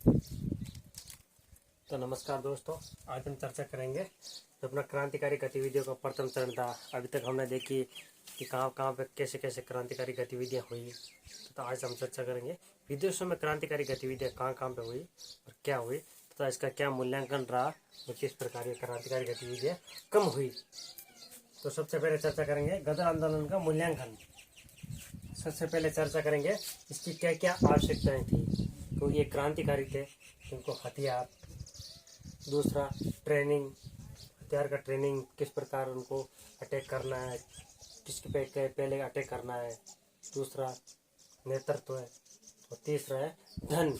तो नमस्कार दोस्तों, आज हम चर्चा करेंगे जो अपना क्रांतिकारी गतिविधियों का प्रथम चरण था। अभी तक हमने देखी कि कहाँ कहाँ पे कैसे कैसे क्रांतिकारी गतिविधियाँ हुई। तो आज हम चर्चा करेंगे विदेशों में क्रांतिकारी गतिविधियाँ कहाँ कहाँ पे हुई और क्या हुई तथा इसका क्या मूल्यांकन रहा और किस प्रकार की क्रांतिकारी गतिविधियाँ कम हुई। तो सबसे पहले चर्चा करेंगे गदर आंदोलन का मूल्यांकन। सबसे पहले चर्चा करेंगे इसकी क्या क्या आवश्यकताएं थी, क्योंकि ये क्रांतिकारी थे। इनको हथियार, दूसरा ट्रेनिंग, हथियार का ट्रेनिंग, किस प्रकार उनको अटैक करना है, किसके पे पहले अटैक करना है, दूसरा नेतृत्व है और तीसरा है धन,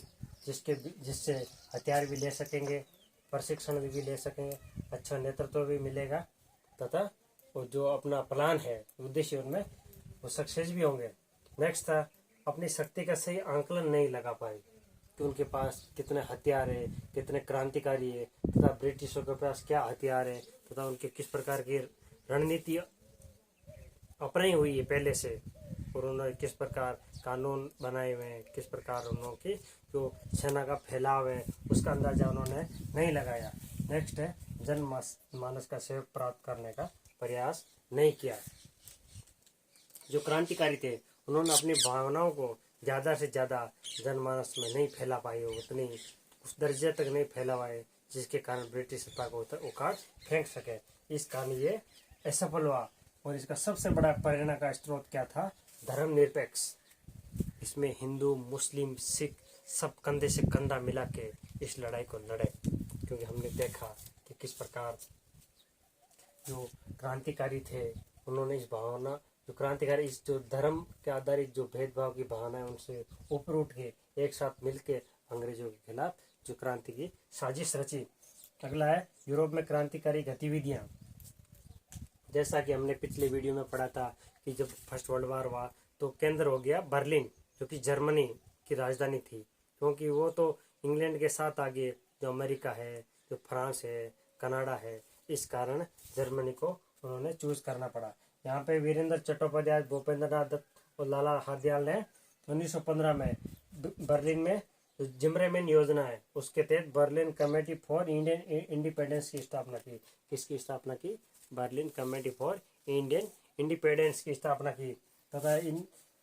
जिससे हथियार भी ले सकेंगे, प्रशिक्षण भी ले सकेंगे, अच्छा नेतृत्व भी मिलेगा तथा वो जो अपना प्लान है उद्देश्य उनमें वो सक्सेस भी होंगे। नेक्स्ट था अपनी शक्ति का सही आंकलन नहीं लगा पाए कि उनके पास कितने हथियार है, कितने क्रांतिकारी है तथा ब्रिटिशों के पास क्या हथियार है तथा उनके किस प्रकार की रणनीति अपनाई हुई है पहले से और उन्होंने किस प्रकार कानून बनाए हुए हैं, किस प्रकार उन्होंने जो सेना का फैलाव है उसका अंदाजा उन्होंने नहीं लगाया। नेक्स्ट है जन मानस का सहयोग प्राप्त करने का प्रयास नहीं किया। जो क्रांतिकारी थे उन्होंने अपनी भावनाओं को ज़्यादा से ज़्यादा जनमानस में नहीं फैला पाए, उतनी उस दर्जे तक नहीं फैला पाए जिसके कारण ब्रिटिश सत्ता को उखाड़ फेंक सके। इस कारण ये असफल हुआ और इसका सबसे बड़ा प्रेरणा का स्रोत क्या था? धर्मनिरपेक्ष। इसमें हिंदू, मुस्लिम, सिख सब कंधे से कंधा मिला के इस लड़ाई को लड़े, क्योंकि हमने देखा कि किस प्रकार जो क्रांतिकारी थे उन्होंने इस भावना, जो क्रांतिकारी इस जो धर्म के आधारित जो भेदभाव की भावना है उनसे ऊपर उठ के एक साथ मिलके अंग्रेजों के खिलाफ जो क्रांति की साजिश रची। अगला है यूरोप में क्रांतिकारी गतिविधियां। जैसा कि हमने पिछले वीडियो में पढ़ा था कि जब फर्स्ट वर्ल्ड वार हुआ तो केंद्र हो गया बर्लिन, जो कि जर्मनी की राजधानी थी, क्योंकि वो तो इंग्लैंड के साथ आगे जो अमेरिका है, जो फ्रांस है, कनाडा है, इस कारण जर्मनी को उन्होंने चूज करना पड़ा। यहाँ पे वीरेंद्र चट्टोपाध्याय, भूपेंद्र नाथ दत्त और लाला हरदयाल ने 1915 में बर्लिन में जिमरेमैन योजना है उसके तहत Berlin committee for Indian independence की स्थापना की। किसकी स्थापना की? Berlin committee for Indian independence की स्थापना की तथा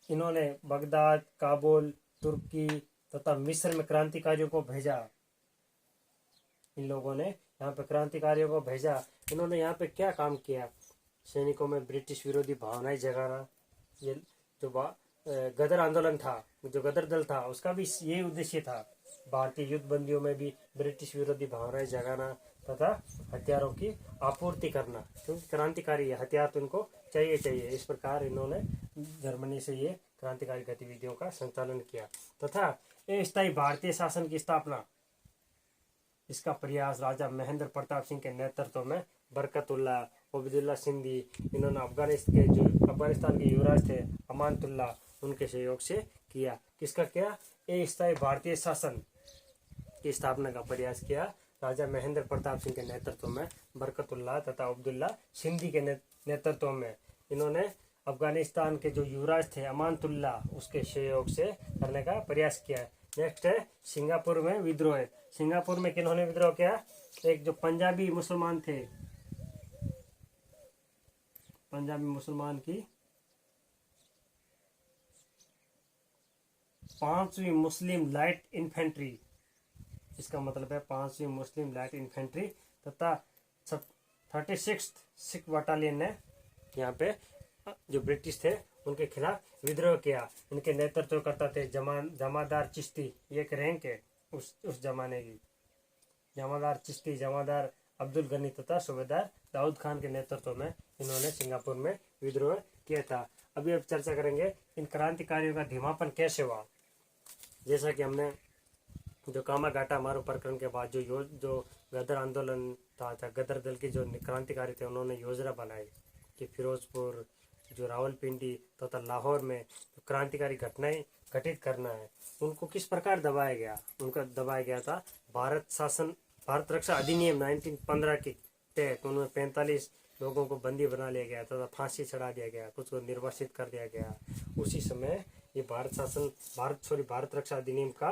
इन्होंने बगदाद, काबुल, तुर्की तथा मिस्र में क्रांतिकारियों को भेजा। इन लोगों ने यहाँ पे क्रांतिकारियों को भेजा। इन्होंने यहाँ पे क्या काम किया? सैनिकों में ब्रिटिश विरोधी भावनाएं जगाना। ये जो गदर आंदोलन था, जो गदर दल था, उसका भी यही उद्देश्य था, भारतीय युद्ध बंदियों में भी ब्रिटिश विरोधी भावनाएं जगाना तथा हथियारों की आपूर्ति करना, क्योंकि क्रांतिकारी हथियार तो इनको चाहिए चाहिए। इस प्रकार इन्होंने जर्मनी से ये क्रांतिकारी गतिविधियों का संचालन किया तथा अस्थायी भारतीय शासन की स्थापना, इसका प्रयास राजा महेंद्र प्रताप सिंह के नेतृत्व में बरकतुल्ला, उबैदुल्ला सिंधी, इन्होंने अफगानिस्तान के युवराज थे अमानतुल्ला, उनके सहयोग से किया। किसका किया? अस्थायी भारतीय शासन की स्थापना का प्रयास किया राजा महेंद्र प्रताप सिंह के नेतृत्व में, बरकतुल्ला तथा अब्दुल्ला सिंधी के नेतृत्व में। इन्होंने अफगानिस्तान के जो युवराज थे अमानतुल्ला, उसके सहयोग से करने का प्रयास किया। नेक्स्ट है सिंगापुर में विद्रोह। सिंगापुर में किन्होंने विद्रोह किया? एक जो पंजाबी मुसलमान थे, पंजाबी मुसलमान की 5वीं मुस्लिम लाइट इन्फेंट्री, इसका मतलब है 5वीं मुस्लिम लाइट इन्फेंट्री तथा 36th सिख बटालियन ने यहाँ पे जो ब्रिटिश थे उनके खिलाफ विद्रोह किया। इनके नेतृत्व करता थे जमादार चिश्ती, ये एक रैंक है उस जमाने की। जमादार चिश्ती, जमादार अब्दुल गनी तथा सूबेदार दाऊद खान के नेतृत्व में इन्होंने सिंगापुर में विद्रोह किया था। अभी अब चर्चा करेंगे इन क्रांतिकारियों का धीमापन कैसे हुआ। जैसा कि हमने जो कामाघाटा मारू प्रकरण के बाद जो गदर आंदोलन था, गदर दल के जो क्रांतिकारी थे उन्होंने योजना बनाई कि फिरोजपुर, जो रावलपिंडी तथा लाहौर में जो क्रांतिकारी घटनाएं घटित करना है, उनको किस प्रकार दबाया गया? उनका दबाया गया था भारत रक्षा अधिनियम 1915 के तहत। उनमें 45 लोगों को बंदी बना लिया गया तथा फांसी चढ़ा दिया गया, कुछ को निर्वासित कर दिया गया। उसी समय ये भारत रक्षा अधिनियम का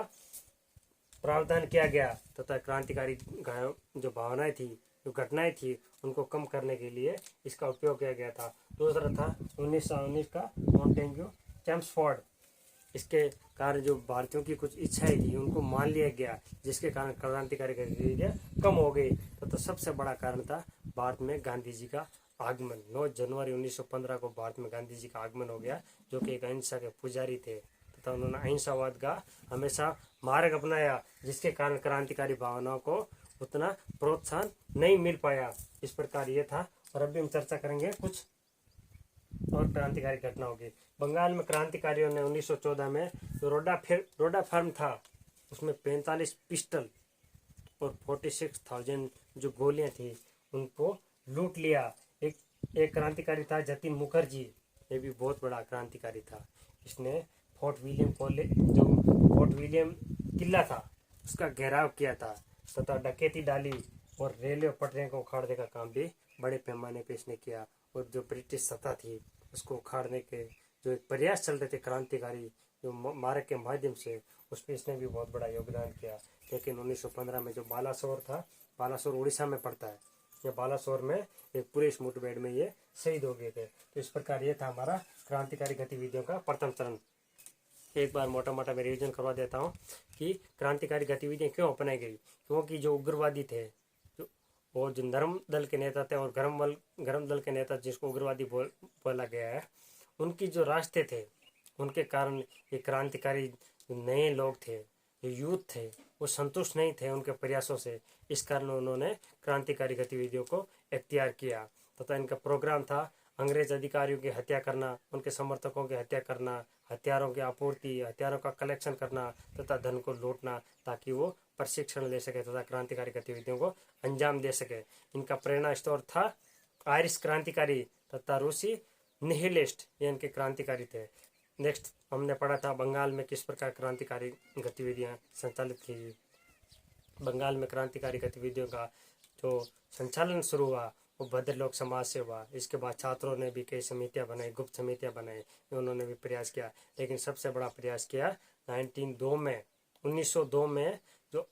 प्रावधान किया गया तथा क्रांतिकारी जो भावनाएं थी, जो घटनाएं थी, उनको कम करने के लिए इसका उपयोग किया गया था। दूसरा था 1919 का मॉन्टेग्यू चैम्सफोर्ड। इसके कारण जो भारतीयों की कुछ इच्छाएं थी उनको मान लिया गया, जिसके कारण क्रांतिकारी गतिविधियां कम हो गई। तो सबसे बड़ा कारण था भारत में गांधी जी का आगमन। 9 जनवरी 1915 को भारत में गांधी जी का आगमन हो गया, जो कि एक अहिंसा के पुजारी थे तथा उन्होंने अहिंसावाद का हमेशा मार्ग अपनाया, जिसके कारण क्रांतिकारी भावनाओं को उतना प्रोत्साहन नहीं मिल पाया। इस प्रकार ये था। और अभी हम चर्चा करेंगे कुछ और क्रांतिकारी घटना होगी। बंगाल में क्रांतिकारियों ने 1914 में जो रोडा फार्म था, उसमें 45 पिस्टल और 46,000 जो गोलियां थी उनको लूट लिया। एक क्रांतिकारी था जतिन मुखर्जी, ये भी बहुत बड़ा क्रांतिकारी था। इसने फोर्ट विलियम किला था उसका घेराव किया था तथा डकैती डाली और रेलवे पटरियों को उखाड़ने का काम भी बड़े पैमाने पे इसने किया। और जो ब्रिटिश सत्ता थी उसको उखाड़ने के जो एक प्रयास चल रहे थे क्रांतिकारी जो मार्ग के माध्यम से, उसमें इसने भी बहुत बड़ा योगदान किया। लेकिन 1915 में जो बालासोर था, बालासोर उड़ीसा में पड़ता है, या बालासोर में एक पुलिस मुठभेड़ में ये शहीद हो गए थे। तो इस प्रकार ये था हमारा क्रांतिकारी गतिविधियों का प्रथम चरण। एक बार मोटा मोटा मैं रिविजन करवा देता हूँ कि क्रांतिकारी गतिविधियां क्यों अपनाई गई। क्योंकि जो उग्रवादी थे, वो जो नरम दल के नेता थे और गरम दल के नेता जिसको उग्रवादी बोला गया है, उनकी जो रास्ते थे, उनके कारण ये क्रांतिकारी नए लोग थे, जो यूथ थे, वो संतुष्ट नहीं थे उनके प्रयासों से। इस कारण उन्होंने क्रांतिकारी गतिविधियों को इख्तियार किया तथा इनका प्रोग्राम था अंग्रेज अधिकारियों की हत्या करना, उनके समर्थकों की हत्या करना, हथियारों की आपूर्ति, हथियारों का कलेक्शन करना तथा धन को लूटना, ताकि वो प्रशिक्षण ले सके तथा क्रांतिकारी गतिविधियों को अंजाम दे सके। इनका प्रेरणा स्रोत था आयरिश क्रांतिकारी तथा रूसी निहिलिस्ट, ये इनके क्रांतिकारी थे। नेक्स्ट हमने पढ़ा था बंगाल में किस प्रकार क्रांतिकारी गतिविधियां संचालित की। बंगाल में क्रांतिकारी गतिविधियों का जो संचालन शुरू हुआ वो भद्रलोक समाज से हुआ। इसके बाद छात्रों ने भी कई समितियां बनाई, गुप्त समितियां बनाई, उन्होंने भी प्रयास किया। लेकिन सबसे बड़ा प्रयास किया 1902 में जो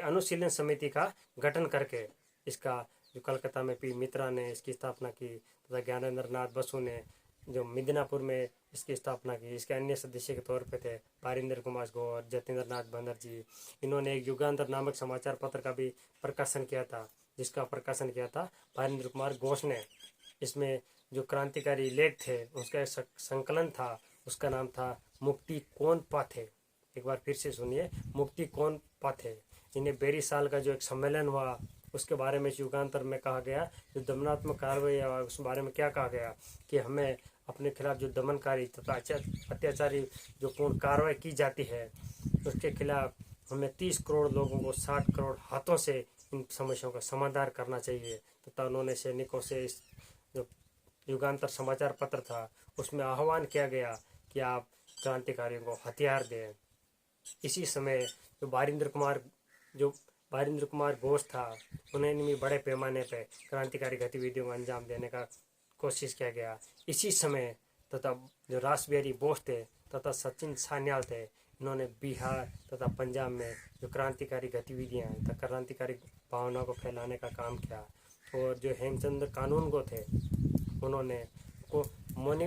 अनुशीलन समिति का गठन करके, इसका जो कलकत्ता में पी मित्रा ने इसकी स्थापना की तथा ज्ञानेंद्र नाथ बसु ने जो मिदनापुर में इसकी स्थापना की। इसके अन्य सदस्य के तौर पे थे पारिंदर कुमार घोष, जतेंद्र नाथ बनर्जी। इन्होंने एक युगांतर नामक समाचार पत्र का भी प्रकाशन किया था, जिसका प्रकाशन किया था पारिंदर कुमार घोष ने। इसमें जो क्रांतिकारी लेख थे उसका एक संकलन था, उसका नाम था मुक्ति कौन पाथे। एक बार फिर से सुनिए, मुक्ति कौन पाथे। इन्हें बेरी साल का जो एक सम्मेलन हुआ उसके बारे में युगांतर में कहा गया, जो दमनात्मक कार्रवाई है उस बारे में क्या कहा गया कि हमें अपने खिलाफ जो दमनकारी तथा अत्याचारी जो पूर्ण कार्रवाई की जाती है उसके खिलाफ हमें 30 करोड़ लोगों को 60 करोड़ हाथों से इन समस्याओं का समाधान करना चाहिए। तथा उन्होंने सैनिकों से इस जो युगांतर समाचार पत्र था उसमें आह्वान किया गया कि आप क्रांतिकारियों को हथियार दें। इसी समय जो बारिंद्र कुमार घोष था, उन्हें भी बड़े पैमाने पर क्रांतिकारी गतिविधियों को अंजाम देने का कोशिश किया गया। इसी समय तथा जो रास बिहारी बोस थे तथा सचिन सान्याल थे, इन्होंने बिहार तथा पंजाब में जो क्रांतिकारी गतिविधियां तथा क्रांतिकारी भावनाओं को फैलाने का काम किया। और जो हेमचंद कानूनगो थे, उन्होंने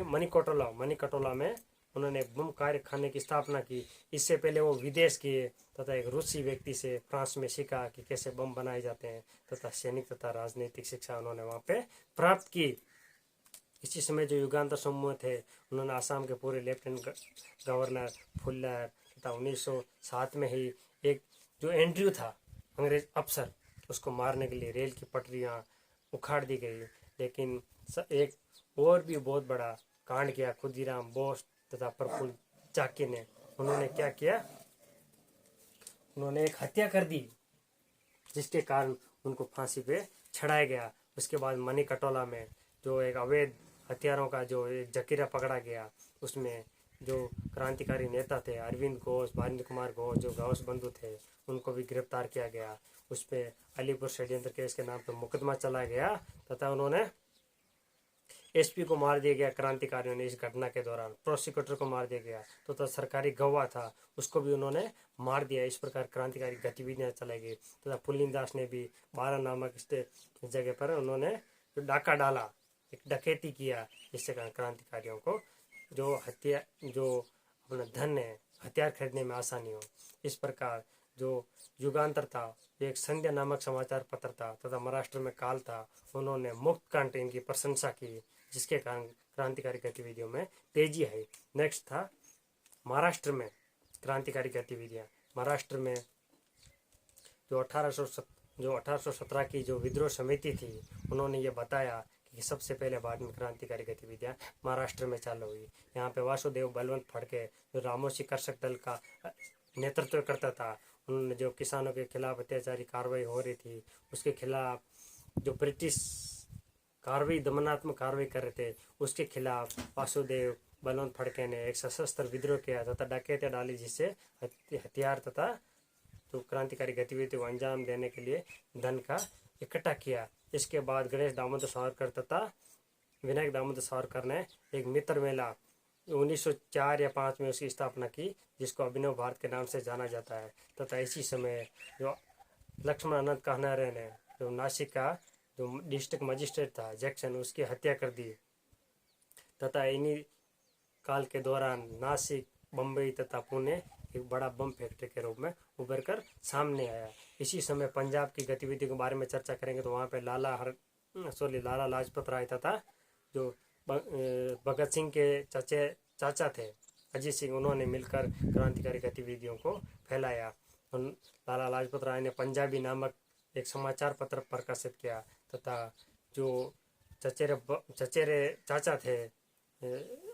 मणिकटोला में उन्होंने बम कारखाने की स्थापना की। इससे पहले वो विदेश गए तथा एक रूसी व्यक्ति से फ्रांस में सीखा कि कैसे बम बनाए जाते हैं तथा सैनिक तथा राजनीतिक शिक्षा उन्होंने वहाँ पे प्राप्त की। इसी समय जो युगांतर समूह थे, उन्होंने आसाम के पूरे लेफ्टिनेंट गवर्नर फुल्लर तथा 1907 में ही एक जो एंड्रयू था अंग्रेज अफसर, उसको मारने के लिए रेल की पटरियाँ उखाड़ दी गई। लेकिन एक और भी बहुत बड़ा कांड किया खुदीराम बोस तथा प्रफुल्ल चाकी ने। उन्होंने क्या किया, उन्होंने एक हत्या कर दी जिसके कारण उनको फांसी पे चढ़ाया गया। उसके बाद मणिकटोला में जो एक अवैध हथियारों का जो एक जखीरा पकड़ा गया, उसमें जो क्रांतिकारी नेता थे अरविंद घोष, बारिंद्र कुमार घोष, जो घोष बंधु थे, उनको भी गिरफ्तार किया गया। उस पर अलीपुर षड्यंत्र केस के नाम पर मुकदमा चलाया गया तथा उन्होंने एसपी को मार दिया गया क्रांतिकारियों ने इस घटना के दौरान, प्रोसिक्यूटर को मार दिया गया, तो सरकारी गवाह था उसको भी उन्होंने मार दिया। इस प्रकार क्रांतिकारी गतिविधियां चलाई गई। तथा पुलिनदास ने भी 12 नामक जगह पर उन्होंने डाका डाला, एक डकैती किया, जिससे क्रांतिकारियों को जो अपना धन है हथियार खरीदने में आसानी हो। इस प्रकार जो युगांतर था, एक संध्या नामक समाचार पत्र था तथा महाराष्ट्र में काल था, उन्होंने मुक्त कंठ इनकी प्रशंसा की, जिसके कारण क्रांतिकारी गतिविधियों में तेजी आई। नेक्स्ट था महाराष्ट्र में क्रांतिकारी गतिविधियां। महाराष्ट्र में जो 1817 की जो विद्रोह समिति थी, उन्होंने ये बताया कि सबसे पहले भारत में क्रांतिकारी गतिविधियां महाराष्ट्र में चालू हुई। यहाँ पे वासुदेव बलवंत फड़के जो रामोशी कर्षक दल का नेतृत्व करता था, उन्होंने जो किसानों के खिलाफ अत्याचारी कार्रवाई हो रही थी उसके खिलाफ, जो ब्रिटिश कार्रवाई दमनात्मक कार्रवाई कर रहे थे उसके खिलाफ वासुदेव बलवंत फड़के ने एक सशस्त्र विद्रोह किया तथा डकैतियां डाली, जिससे हथियार तथा तो क्रांतिकारी गतिविधियों को अंजाम देने के लिए धन का इकट्ठा किया। इसके बाद गणेश दामोदर सावरकर तथा विनायक दामोदर सावरकर ने एक मित्र मेला 1904 या 5 में उसकी स्थापना की, जिसको अभिनव भारत के नाम से जाना जाता है। तथा इसी समय जो लक्ष्मण अनंत कहनारे ने जो नासिक का जो डिस्ट्रिक्ट मजिस्ट्रेट था जैक्सन, उसकी हत्या कर दी। तथा इन्हीं काल के दौरान नासिक, बम्बई तथा पुणे एक बड़ा बम फैक्ट्री के रूप में उभर कर सामने आया। इसी समय पंजाब की गतिविधि के बारे में चर्चा करेंगे तो वहाँ पे लाला लाजपत राय तथा जो भगत सिंह के चाचा थे अजीत सिंह, उन्होंने मिलकर क्रांतिकारी गतिविधियों को फैलाया। लाला लाजपत राय ने पंजाबी नामक एक समाचार पत्र प्रकाशित किया तथा जो चचेरे चाचा थे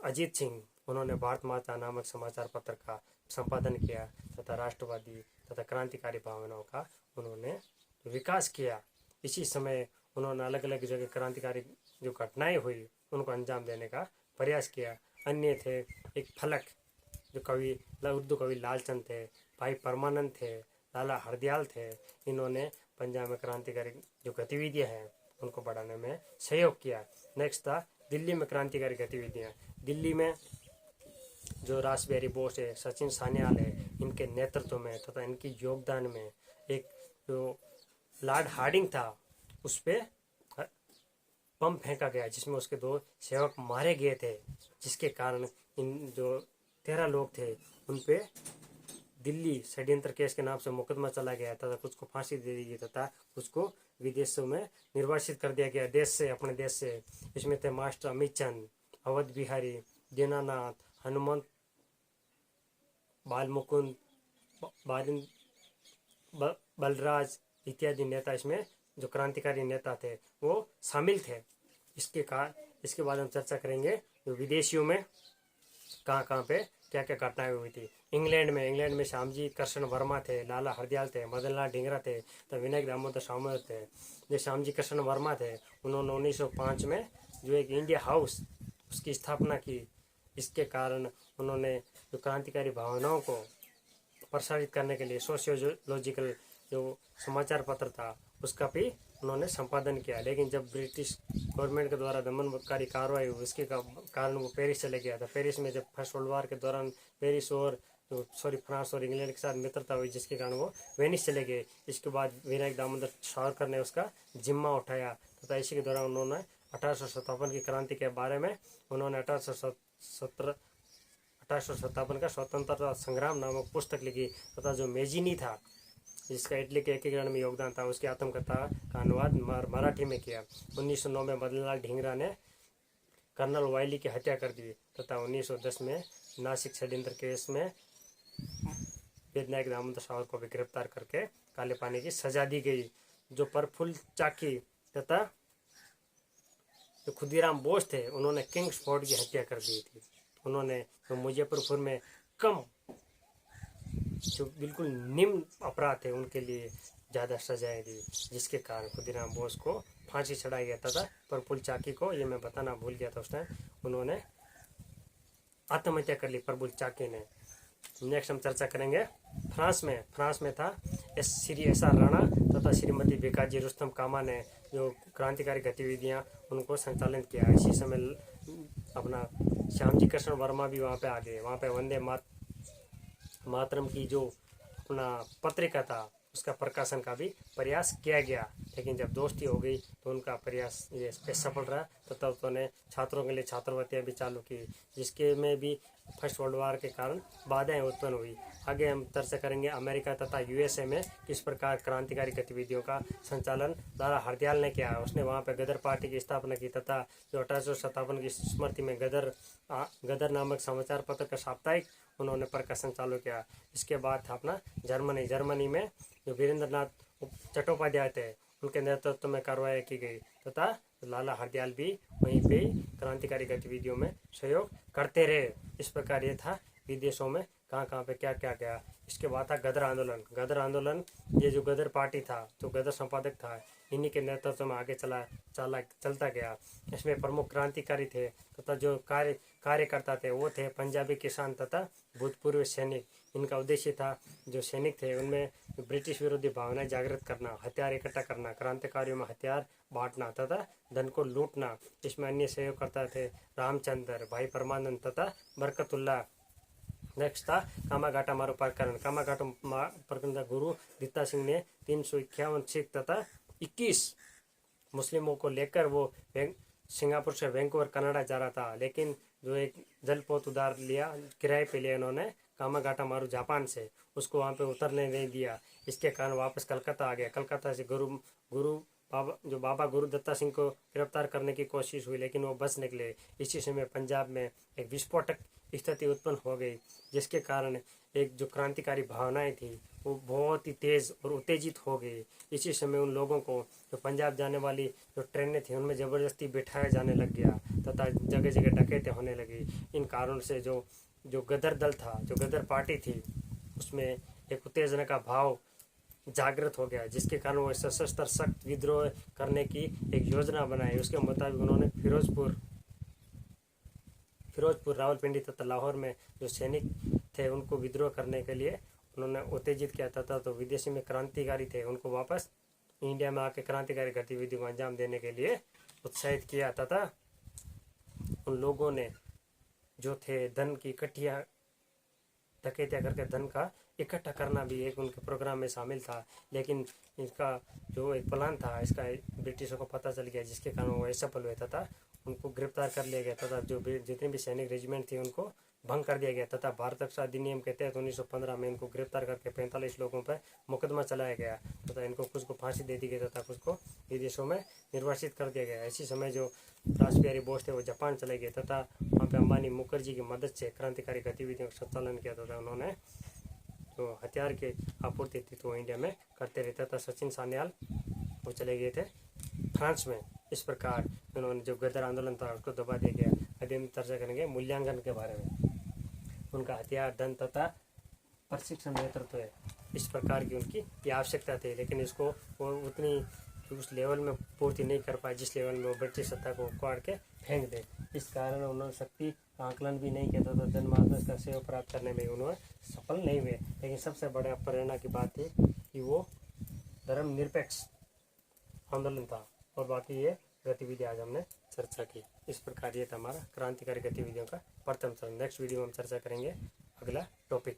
अजीत सिंह, उन्होंने भारत माता नामक समाचार पत्र का संपादन किया तथा राष्ट्रवादी तथा क्रांतिकारी भावनाओं का उन्होंने विकास किया। इसी समय उन्होंने अलग अलग जगह क्रांतिकारी जो घटनाएं हुई उनको अंजाम देने का प्रयास किया। अन्य थे एक फलक, जो कवि उर्दू कवि लालचंद थे, भाई परमानंद थे, लाला हरदयाल थे। इन्होंने पंजाब में क्रांतिकारी जो गतिविधियां हैं उनको बढ़ाने में सहयोग किया। नेक्स्ट था दिल्ली में क्रांतिकारी गतिविधियां। दिल्ली में जो रास बिहारी बोस है, सचिन सान्याल है, इनके नेतृत्व में तथा इनके योगदान में एक जो लॉर्ड हार्डिंग था उस पर बम फेंका गया, जिसमें उसके 2 सेवक मारे गए थे, जिसके कारण इन जो 13 लोग थे उन पे दिल्ली षड्यंत्र केस के नाम से मुकदमा चला गया तथा कुछ को फांसी दे दी गई तथा कुछ को विदेशों में निर्वासित कर दिया गया, देश से, अपने देश से। इसमें थे मास्टर अमित चंद, अवध बिहारी, दीनानाथ, हनुमंत, बालमुकुंद, बलराज इत्यादि नेता, इसमें जो क्रांतिकारी नेता थे वो शामिल थे। इसके बाद हम चर्चा करेंगे जो विदेशियों में कहाँ पे क्या क्या घटनाएं हुई थी। इंग्लैंड में श्यामजी कृष्ण वर्मा थे, लाला हरदयाल थे, मदन लाल ढींगरा थे, तो विनायक दामोदर सावरकर थे। जो श्यामजी कृष्ण वर्मा थे उन्होंने 1905 में जो एक इंडिया हाउस उसकी स्थापना की। इसके कारण उन्होंने जो क्रांतिकारी भावनाओं को प्रसारित करने के लिए सोशियोलॉजिकल जो समाचार पत्र था उसका भी उन्होंने संपादन किया। लेकिन जब ब्रिटिश गवर्नमेंट के द्वारा दमनकारी कार्रवाई हुई उसके कारण वो पेरिस चले गया था। पेरिस में जब फर्स्ट वर्ल्ड वॉर के दौरान पेरिस और फ्रांस और इंग्लैंड के साथ मित्रता हुई, जिसके कारण वो वेनिस चले गए। इसके बाद विनायक दामोदर सावरकर ने उसका जिम्मा उठाया तथा इसी के दौरान उन्होंने 1857 की क्रांति के बारे में उन्होंने 1857 का स्वतंत्रता संग्राम नामक पुस्तक लिखी तथा जो मेजिनी था, जिसका इटली के एकीकरण में योगदान था, उसकी आत्मकथा का अनुवाद मराठी में किया। 1909 में मदनलाल ढींगरा ने कर्नल वायली की हत्या कर दी तथा 1910 में नासिक षड्यंत्र केस में विनायक दामोदर सावरकर को भी गिरफ्तार करके काले पानी की सजा दी गई। जो प्रफुल्ल चाकी तथा जो खुदीराम बोस थे उन्होंने किंग्सफोर्ड की हत्या कर दी थी। उन्होंने तो मुजफ्फरपुर में कम जो बिल्कुल निम्न अपराध थे उनके लिए ज़्यादा सजाएं दी, जिसके कारण खुदीराम बोस को फांसी चढ़ाया गया था। प्रफुल्ल चाकी को ये मैं बताना भूल गया था उस टाइम, उन्होंने आत्महत्या कर ली प्रफुल्ल चाकी ने। नेक्स्ट हम चर्चा करेंगे फ्रांस में था श्री एस.आर. राणा तथा श्रीमती भिकाजी रुस्तम कामा ने जो क्रांतिकारी गतिविधियां उनको संचालित किया। इसी समय अपना श्यामजी कृष्ण वर्मा भी वहाँ पे आ गए। वहाँ पे वंदे मातरम की जो अपना पत्रिका था उसका प्रकाशन का भी प्रयास किया गया, लेकिन जब दोस्ती हो गई तो उनका प्रयास ये सफल रहा। तो तब तो उन्हें छात्रों के लिए छात्रवृत्तियाँ भी चालू की, जिसके में भी फर्स्ट वर्ल्ड वार के कारण बाधाएं उत्पन्न हुई। आगे हम चर्चा करेंगे अमेरिका तथा यूएसए में किस प्रकार क्रांतिकारी गतिविधियों का संचालन लाला हरदयाल ने किया। उसने वहाँ पर गदर पार्टी की स्थापना की तथा जो 1857 की स्मृति में गदर नामक समाचार पत्र का साप्ताहिक उन्होंने प्रकाशन चालू किया। इसके बाद था अपना जर्मनी में जो वीरेंद्रनाथ चट्टोपाध्याय थे उनके नेतृत्व में कार्रवाई की गई तथा लाला हरदयाल भी वहीं पे क्रांतिकारी गतिविधियों में सहयोग करते रहे। इस प्रकार ये था विदेशों में कहाँ पे क्या क्या गया। इसके बाद था गदर आंदोलन। ये जो गदर पार्टी था, जो गदर संपादक था, इन्हीं के नेतृत्व में आगे चलता गया। इसमें प्रमुख क्रांतिकारी थे तथा जो कार्यकर्ता थे वो थे पंजाबी किसान तथा भूतपूर्व सैनिक। इनका उद्देश्य था जो सैनिक थे उनमें ब्रिटिश विरोधी भावनाएं जागृत करना, हथियार इकट्ठा करना, क्रांतिकारियों में हथियार बांटना तथा धन को लूटना। इसमें अन्य सहयोगकर्ता थे रामचंद्र, भाई परमानंद तथा बरकतुल्ला। नेक्स्ट था कामाघाटा मारू प्रकरण। कामाघाटा प्रकरण का गुरु दत्ता सिंह ने 351 सिख तथा 21 मुस्लिमों को लेकर वो सिंगापुर से वैंकूवर कनाडा जा रहा था, लेकिन जो एक जलपोत उधार लिया, किराए पे लिया उन्होंने कामाघाटा मारू जापान से, उसको वहाँ पे उतरने नहीं दिया। इसके कारण वापस कलकत्ता आ गया। कलकत्ता से बाबा गुरु दत्ता सिंह को गिरफ्तार करने की कोशिश हुई, लेकिन वो बच निकले। इसी समय पंजाब में एक विस्फोटक स्थिति उत्पन्न हो गई, जिसके कारण एक जो क्रांतिकारी भावनाएं थी वो बहुत ही तेज और उत्तेजित हो गई। इसी समय उन लोगों को जो पंजाब जाने वाली जो ट्रेनें थी उनमें ज़बरदस्ती बिठाया जाने लग गया तथा जगह जगह डकैतें होने लगी। इन कारणों से जो गदर दल था, जो गदर पार्टी थी, उसमें एक उत्तेजना का भाव जागृत हो गया, जिसके कारण वो सशस्त्र सख्त विद्रोह करने की एक योजना बनाई। उसके मुताबिक उन्होंने फिरोजपुर, रावलपिंडी तथा लाहौर में जो सैनिक थे उनको विद्रोह करने के लिए उन्होंने उत्तेजित किया तथा तो विदेशी में क्रांतिकारी थे उनको वापस इंडिया में आके क्रांतिकारी गतिविधियों को अंजाम देने के लिए उत्साहित किया तथा उन लोगों ने जो थे धन की डकैतियाँ करके धन का इकट्ठा करना भी एक उनके प्रोग्राम में शामिल था। लेकिन इसका जो एक प्लान था इसका ब्रिटिशों को पता चल गया, जिसके कारण वो असफल हुए तथा उनको गिरफ्तार कर लिया गया तथा जो जितने भी सैनिक रेजिमेंट थी उनको भंग कर दिया गया तथा भारत रक्षा अधिनियम के तहत 1915 में इनको गिरफ्तार करके 45 लोगों पर मुकदमा चलाया गया तथा इनको कुछ को फांसी दे दी गई तथा कुछ को विदेशों में निर्वासित कर दिया गया। इसी समय जो रासबिहारी बोस थे वो जापान चले गए तथा वहाँ पे अंबानी मुखर्जी की मदद से क्रांतिकारी गतिविधियों का संचालन किया तथा उन्होंने जो हथियार की आपूर्ति थी तो इंडिया में करते रहे तथा सचिन सान्याल वो चले गए थे फ्रांस में। इस प्रकार उन्होंने जो गदर आंदोलन था उसको दबा दिया गया। अभी हम चर्चा करेंगे मूल्यांकन के बारे में। उनका हथियार, धन तथा प्रशिक्षण नेतृत्व है, इस प्रकार की उनकी ये आवश्यकता थी, लेकिन इसको वो उतनी उस लेवल में पूर्ति नहीं कर पाए जिस लेवल में वो ब्रिटिश सत्ता को उखाड़ के फेंक दे। इस कारण उन्होंने शक्ति का आकलन भी नहीं किया था, जनमानस का सेवा प्राप्त करने में उन्होंने सफल नहीं हुए। लेकिन सबसे बड़ा प्रेरणा की बात थी कि वो धर्मनिरपेक्ष आंदोलन था और बाकी ये गतिविधि आज हमने चर्चा की। इस प्रकार ये था हमारा क्रांतिकारी गतिविधियों का प्रथम चरण। नेक्स्ट वीडियो में हम चर्चा करेंगे अगला टॉपिक।